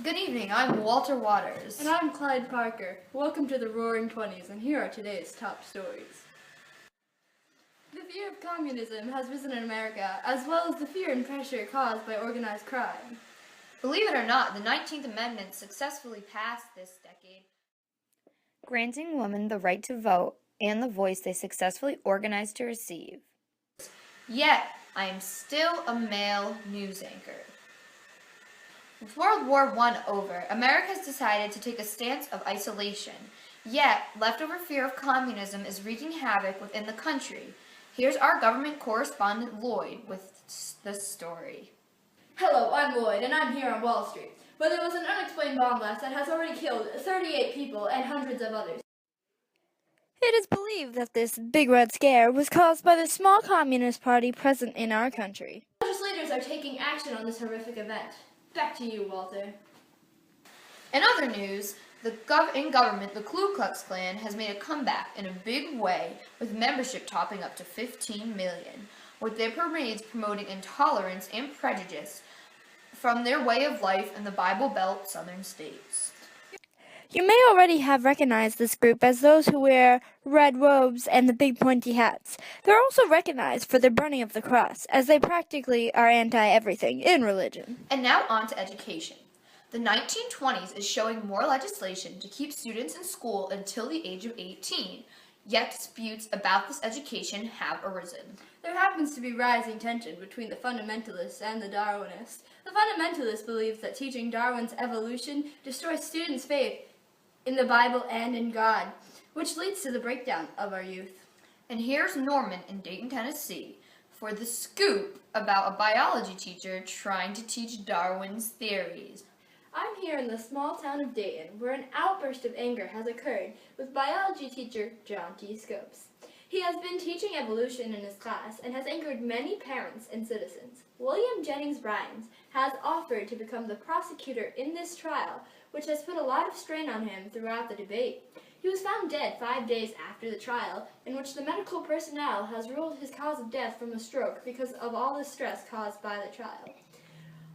Good evening, I'm Walter Waters. And I'm Clyde Parker. Welcome to the Roaring Twenties, and here are today's top stories. The fear of communism has risen in America, as well as the fear and pressure caused by organized crime. Believe it or not, the 19th Amendment successfully passed this decade, granting women the right to vote and the voice they successfully organized to receive. Yet, I am still a male news anchor. With World War I over, America has decided to take a stance of isolation. Yet, leftover fear of communism is wreaking havoc within the country. Here's our government correspondent Lloyd with the story. Hello, I'm Lloyd, and I'm here on Wall Street, where there was an unexplained bomb blast that has already killed 38 people and hundreds of others. It is believed that this big red scare was caused by the small communist party present in our country. Religious leaders are taking action on this horrific event. Back to you, Walter. In other news, in government, the Ku Klux Klan has made a comeback in a big way, with membership topping up to 15 million, with their parades promoting intolerance and prejudice from their way of life in the Bible Belt southern states. You may already have recognized this group as those who wear red robes and the big pointy hats. They're also recognized for their burning of the cross, as they practically are anti-everything in religion. And now on to education. The 1920s is showing more legislation to keep students in school until the age of 18, yet disputes about this education have arisen. There happens to be rising tension between the fundamentalists and the Darwinists. The fundamentalist believes that teaching Darwin's evolution destroys students' faith in the Bible and in God, which leads to the breakdown of our youth. And here's Norman in Dayton, Tennessee, for the scoop about a biology teacher trying to teach Darwin's theories. I'm here in the small town of Dayton, where an outburst of anger has occurred with biology teacher John T. Scopes. He has been teaching evolution in his class and has angered many parents and citizens. William Jennings Bryan has offered to become the prosecutor in this trial, which has put a lot of strain on him throughout the debate. He was found dead 5 days after the trial, in which the medical personnel has ruled his cause of death from a stroke because of all the stress caused by the trial.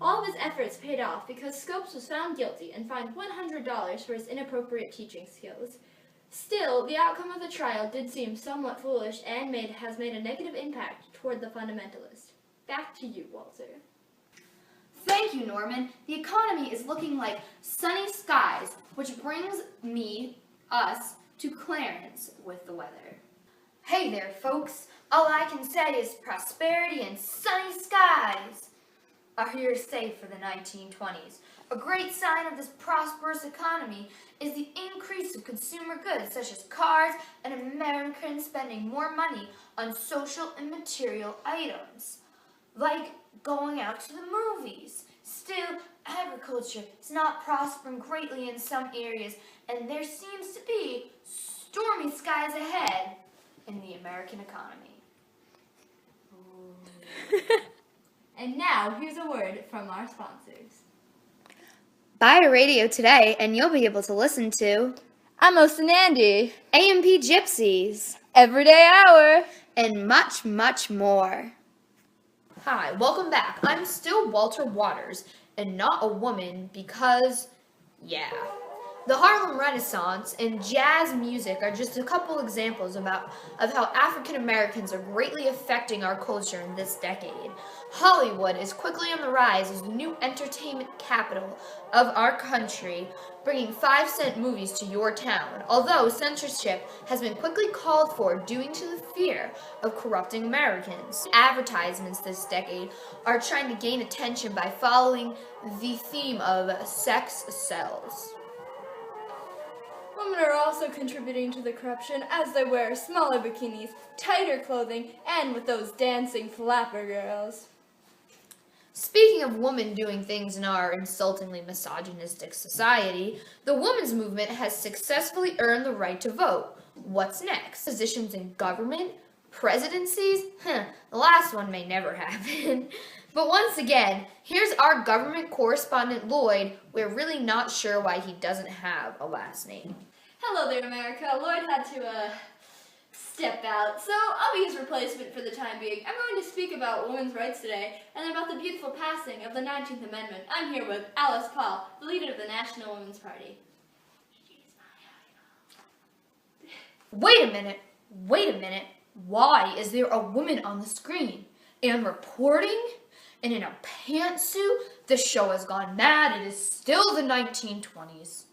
All of his efforts paid off because Scopes was found guilty and fined $100 for his inappropriate teaching skills. Still, the outcome of the trial did seem somewhat foolish and has made a negative impact toward the fundamentalist. Back to you, Walter. Thank you, Norman. The economy is looking like sunny skies, which brings us to Clarence with the weather. Hey there, folks. All I can say is prosperity and sunny skies are here to stay for the 1920s. A great sign of this prosperous economy is the increase of consumer goods such as cars and Americans spending more money on social and material items, like going out to the movies. Still, agriculture is not prospering greatly in some areas, and there seems to be stormy skies ahead in the American economy. And now, here's a word from our sponsors. Buy a radio today, and you'll be able to listen to Amos and Andy, AMP Gypsies, Everyday Hour, and much, much more. Hi, welcome back. I'm still Walter Waters, and not a woman because, yeah. The Harlem Renaissance and jazz music are just a couple examples of how African Americans are greatly affecting our culture in this decade. Hollywood is quickly on the rise as the new entertainment capital of our country, bringing 5-cent movies to your town, although censorship has been quickly called for due to the fear of corrupting Americans. Advertisements this decade are trying to gain attention by following the theme of sex sells. Women are also contributing to the corruption as they wear smaller bikinis, tighter clothing, and with those dancing flapper girls. Speaking of women doing things in our insultingly misogynistic society, the women's movement has successfully earned the right to vote. What's next? Positions in government? Presidencies? The last one may never happen. But once again, here's our government correspondent Lloyd. We're really not sure why he doesn't have a last name. Hello there, America. Lloyd had to Step out. So I'll be his replacement for the time being. I'm going to speak about women's rights today and about the beautiful passing of the 19th Amendment. I'm here with Alice Paul, the leader of the National Women's Party. Wait a minute. Why is there a woman on the screen? And reporting? And in a pantsuit? This show has gone mad. It is still the 1920s.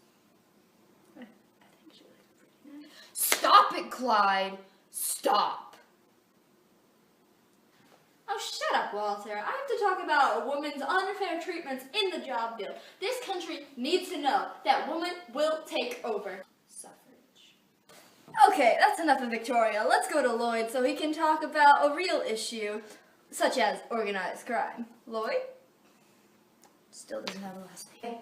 I think she looks pretty nice. Stop it, Clyde. Stop. Oh, shut up, Walter. I have to talk about a woman's unfair treatments in the job bill. This country needs to know that women will take over. Suffrage. Okay, that's enough of Victoria. Let's go to Lloyd so he can talk about a real issue, such as organized crime. Lloyd? Still doesn't have a last name.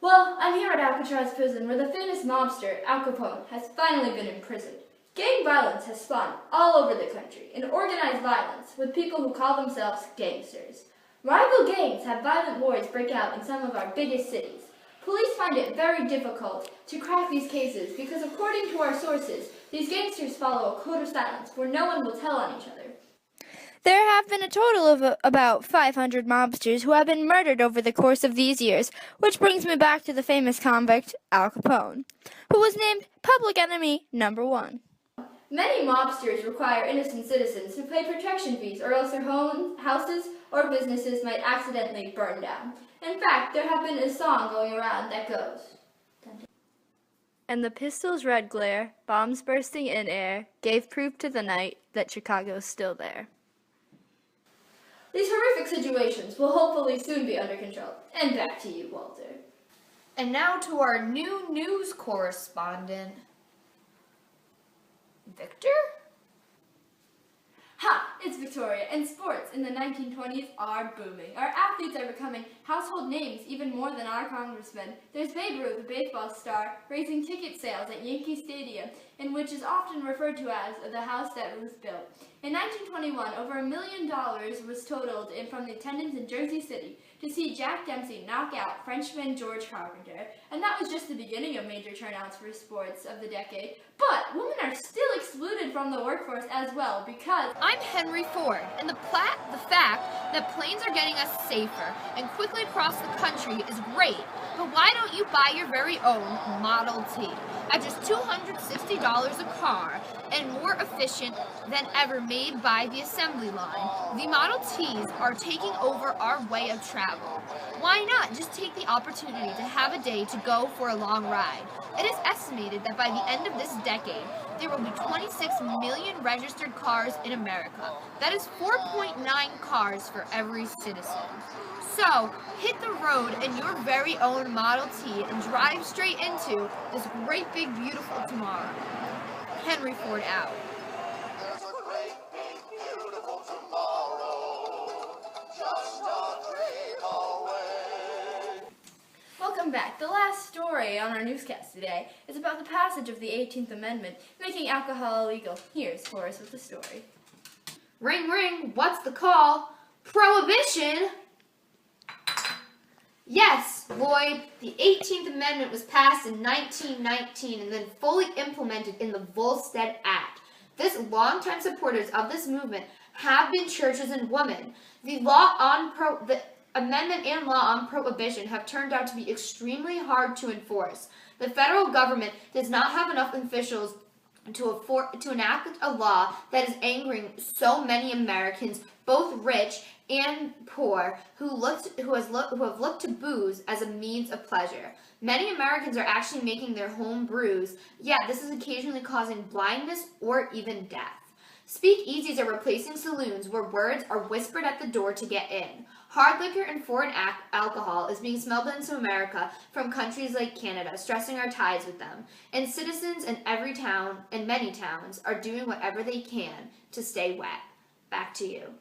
Well, I'm here at Alcatraz prison where the famous mobster, Al Capone, has finally been imprisoned. Gang violence has spawned all over the country, and organized violence with people who call themselves gangsters. Rival gangs have violent wars break out in some of our biggest cities. Police find it very difficult to crack these cases because, according to our sources, these gangsters follow a code of silence where no one will tell on each other. There have been a total of about 500 mobsters who have been murdered over the course of these years, which brings me back to the famous convict, Al Capone, who was named Public Enemy #1. Many mobsters require innocent citizens to pay protection fees or else their homes, houses, or businesses might accidentally burn down. In fact, there have been a song going around that goes, And the pistol's red glare, bombs bursting in air, gave proof to the night that Chicago's still there. These horrific situations will hopefully soon be under control. And back to you, Walter. And now to our new news correspondent, Victor? Ha! It's Victoria, and sports in the 1920s are booming. Our athletes are becoming household names even more than our congressmen. There's Babe Ruth, a baseball star, raising ticket sales at Yankee Stadium, in which is often referred to as the house that Ruth built. In 1921, over $1 million was totaled in from the attendance in Jersey City to see Jack Dempsey knock out Frenchman George Carpenter. And that was just the beginning of major turnouts for sports of the decade. But women are still excluded from the workforce as well because I'm Henry Ford, and the fact that planes are getting us safer and quickly across the country is great, but why don't you buy your very own Model T at just $260 a car and more efficient than ever, made by the assembly line? The Model Ts are taking over our way of travel. Why not just take the opportunity to have a day to go for a long ride? It is estimated that by the end of this decade, there will be 26 million registered cars in America. That is 4.9 cars for every citizen. So, hit the road in your very own Model T and drive straight into this great big beautiful tomorrow. Henry Ford out. There's a great big beautiful tomorrow, just a dream away. Welcome back. The last story on our newscast today is about the passage of the 18th Amendment, making alcohol illegal. Here's Horace with the story. Ring, ring, what's the call? Prohibition? Yes, Lloyd, the 18th Amendment was passed in 1919 and then fully implemented in the Volstead Act. This longtime supporters of this movement have been churches and women. The amendment and law on prohibition have turned out to be extremely hard to enforce. The federal government does not have enough officials to enact a law that is angering so many Americans, both rich and poor, who have looked to booze as a means of pleasure. Many Americans are actually making their home brews, yet this is occasionally causing blindness or even death. Speakeasies are replacing saloons where words are whispered at the door to get in. Hard liquor and foreign alcohol is being smuggled into America from countries like Canada, stressing our ties with them. And citizens in every town and many towns are doing whatever they can to stay wet. Back to you.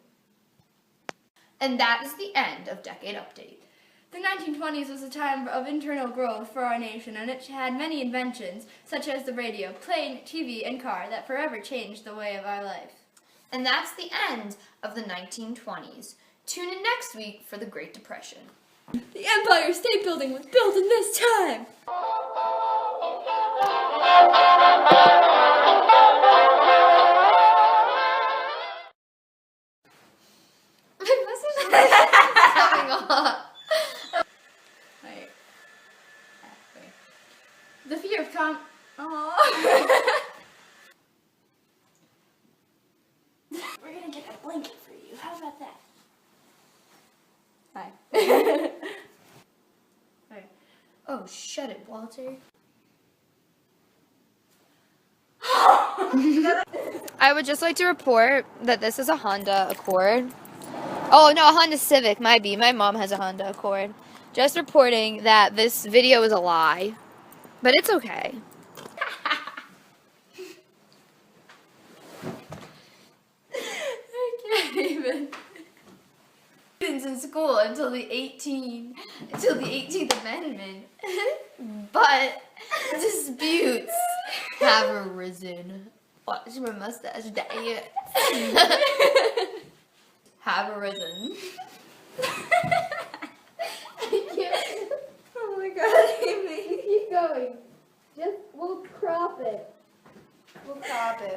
And that is the end of Decade Update. The 1920s was a time of internal growth for our nation, and it had many inventions, such as the radio, plane, TV, and car, that forever changed the way of our life. And that's the end of the 1920s. Tune in next week for the Great Depression. The Empire State Building was built in this time! come. Oh. We're gonna get a blanket for you. How about that? Hi. Hi. Oh, shut it, Walter. I would just like to report that this is a Honda Accord. Oh, no, a Honda Civic might be. My mom has a Honda Accord. Just reporting that this video is a lie. But it's okay. I can't even. Students in school until the 18th Amendment. But disputes have arisen. Watch my mustache diet. Have arisen. Oh my god, Amy. Keep going. Just, we'll crop it. We'll cop it.